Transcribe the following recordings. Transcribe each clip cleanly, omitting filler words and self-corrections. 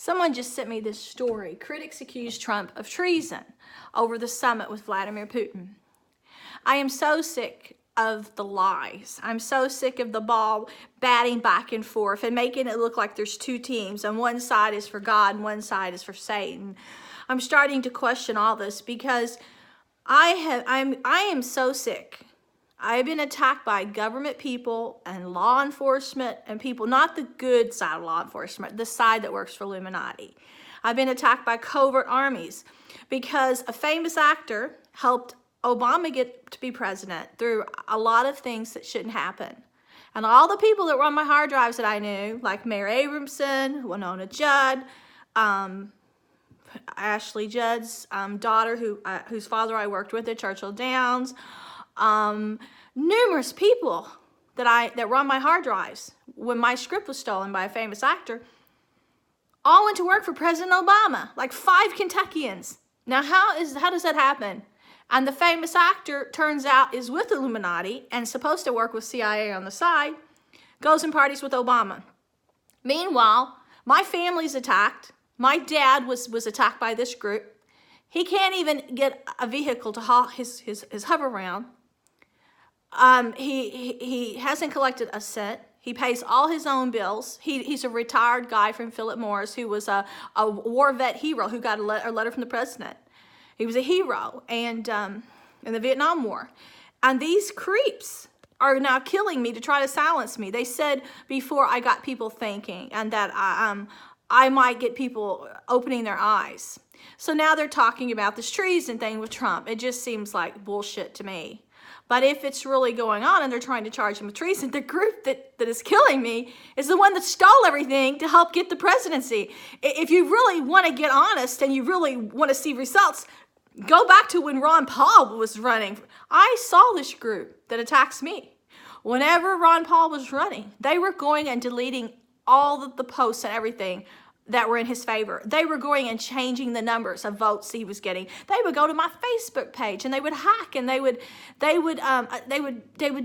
Someone just sent me this story. Critics accuse Trump of treason over the summit with Vladimir Putin. I am so sick of the lies. I'm so sick of the ball batting back and forth and making it look like there's two teams and one side is for God and one side is for Satan. I'm starting to question all this because I am so sick. I've been attacked by government people and law enforcement and people, not the good side of law enforcement, the side that works for Illuminati. I've been attacked by covert armies because a famous actor helped Obama get to be president through a lot of things that shouldn't happen. And all the people that were on my hard drives that I knew, like Mayor Abramson, Winona Judd, Ashley Judd's daughter, whose father I worked with at Churchill Downs, numerous people that were on my hard drives when my script was stolen by a famous actor, all went to work for President Obama, like 5 Kentuckians. Now, how does that happen? And the famous actor, turns out, is with Illuminati and supposed to work with CIA on the side, goes and parties with Obama. Meanwhile, my family's attacked. My dad was attacked by this group. He can't even get a vehicle to haul his hover around. He hasn't collected a cent. He pays all his own bills. He's a retired guy from Philip Morris who was a war vet hero who got a letter from the president. He was a hero and in the Vietnam War. And these creeps are now killing me to try to silence me. They said before I got people thinking and that I might get people opening their eyes. So now they're talking about this treason thing with Trump. It just seems like bullshit to me. But if it's really going on and they're trying to charge him with treason, the group that is killing me is the one that stole everything to help get the presidency. If you really want to get honest and you really want to see results, go back to when Ron Paul was running. I saw this group that attacks me. Whenever Ron Paul was running, they were going and deleting all the posts and everything that were in his favor. They were going and changing the numbers of votes he was getting. They would go to my Facebook page and they would hack and they would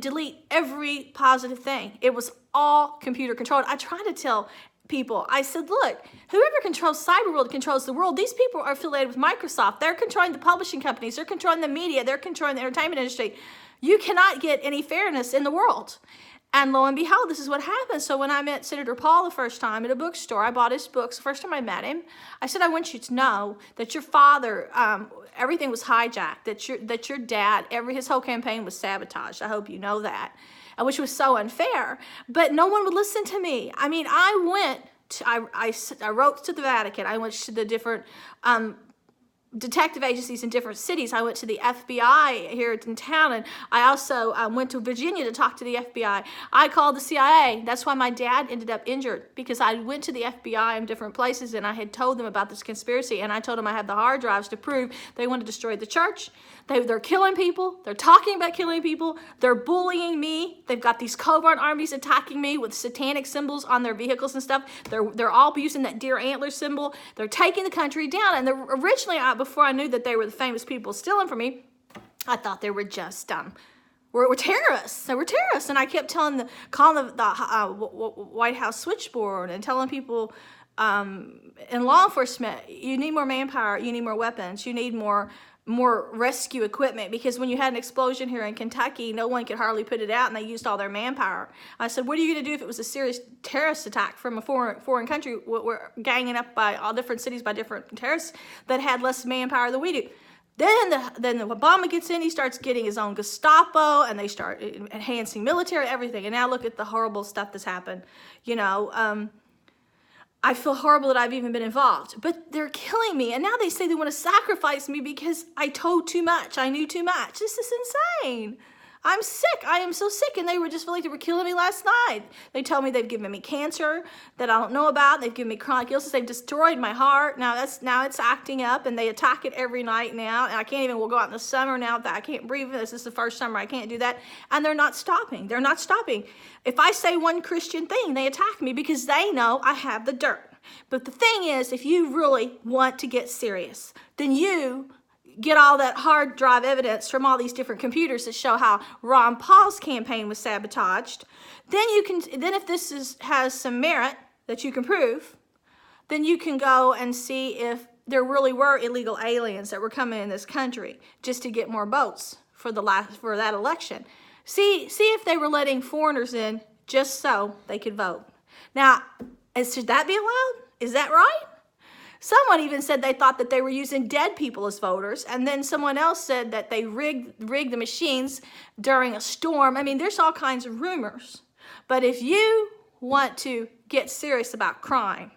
delete every positive thing. It was all computer controlled. I try to tell people, I said, look, whoever controls cyberworld controls the world. These people are affiliated with Microsoft. They're controlling the publishing companies. They're controlling the media. They're controlling the entertainment industry. You cannot get any fairness in the world. And lo and behold, this is what happened. So when I met Senator Paul the first time at a bookstore, I bought his books. The first time I met him, I said, I want you to know that your father, everything was hijacked, that your dad, his whole campaign was sabotaged. I hope you know that, which was so unfair. But no one would listen to me. I mean, I wrote to the Vatican. I went to the different detective agencies in different cities. I went to the FBI here in town, and I also went to Virginia to talk to the FBI. I called the CIA. That's why my dad ended up injured, because I went to the FBI in different places and I had told them about this conspiracy, and I told them I had the hard drives to prove they want to destroy the church. They're killing people. They're talking about killing people. They're bullying me. They've got these covert armies attacking me with satanic symbols on their vehicles and stuff. They're all using that deer antler symbol. They're taking the country down. And originally, before I knew that they were the famous people stealing from me, I thought they were just were terrorists. They were terrorists. And I kept calling the White House switchboard and telling people in law enforcement, you need more manpower, you need more weapons, you need more rescue equipment, because when you had an explosion here in Kentucky, no one could hardly put it out, and they used all their manpower. I said, what are you going to do if it was a serious terrorist attack from a foreign country? We're ganging up by all different cities by different terrorists that had less manpower than we do. Then Obama gets in, he starts getting his own Gestapo, and they start enhancing military, everything. And now look at the horrible stuff that's happened. You know, I feel horrible that I've even been involved, but they're killing me. And now they say they want to sacrifice me because I told too much. I knew too much. This is insane. I'm sick. I am so sick. And they were just like, they were killing me last night. They told me they've given me cancer that I don't know about. They've given me chronic illness. They've destroyed my heart. Now it's acting up, and they attack it every night now. And I can't even, we'll go out in the summer now that I can't breathe. This is the first summer I can't do that. And they're not stopping. They're not stopping. If I say one Christian thing, they attack me because they know I have the dirt. But the thing is, if you really want to get serious, then you get all that hard drive evidence from all these different computers that show how Ron Paul's campaign was sabotaged. Then if this has some merit that you can prove, then you can go and see if there really were illegal aliens that were coming in this country just to get more votes for that election. See if they were letting foreigners in just so they could vote. Now, should that be allowed? Is that right? Someone even said they thought that they were using dead people as voters, and then someone else said that they rigged the machines during a storm. I mean, there's all kinds of rumors. But if you want to get serious about crime,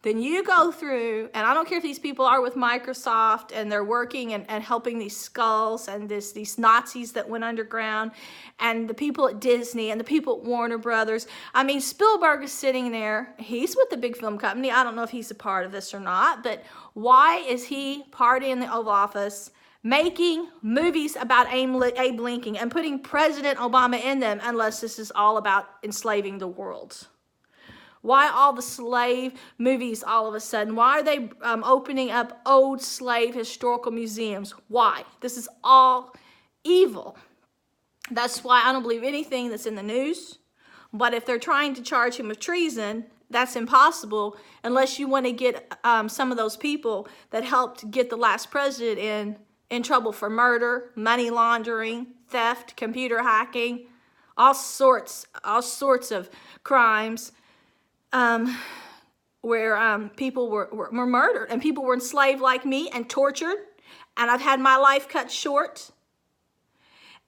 then you go through, and I don't care if these people are with Microsoft and they're working and helping these skulls and these Nazis that went underground, and the people at Disney and the people at Warner Brothers. I mean, Spielberg is sitting there. He's with the big film company. I don't know if he's a part of this or not, but why is he partying in the Oval Office, making movies about Abe Lincoln and putting President Obama in them, unless this is all about enslaving the world? Why all the slave movies all of a sudden? Why are they opening up old slave historical museums? Why? This is all evil. That's why I don't believe anything that's in the news. But if they're trying to charge him with treason, that's impossible unless you want to get some of those people that helped get the last president in trouble for murder, money laundering, theft, computer hacking, all sorts of crimes. Where people were murdered and people were enslaved like me and tortured, and I've had my life cut short,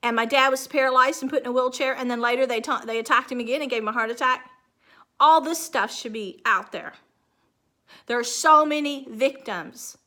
and my dad was paralyzed and put in a wheelchair, and then later they attacked him again and gave him a heart attack. All this stuff should be out there. There are so many victims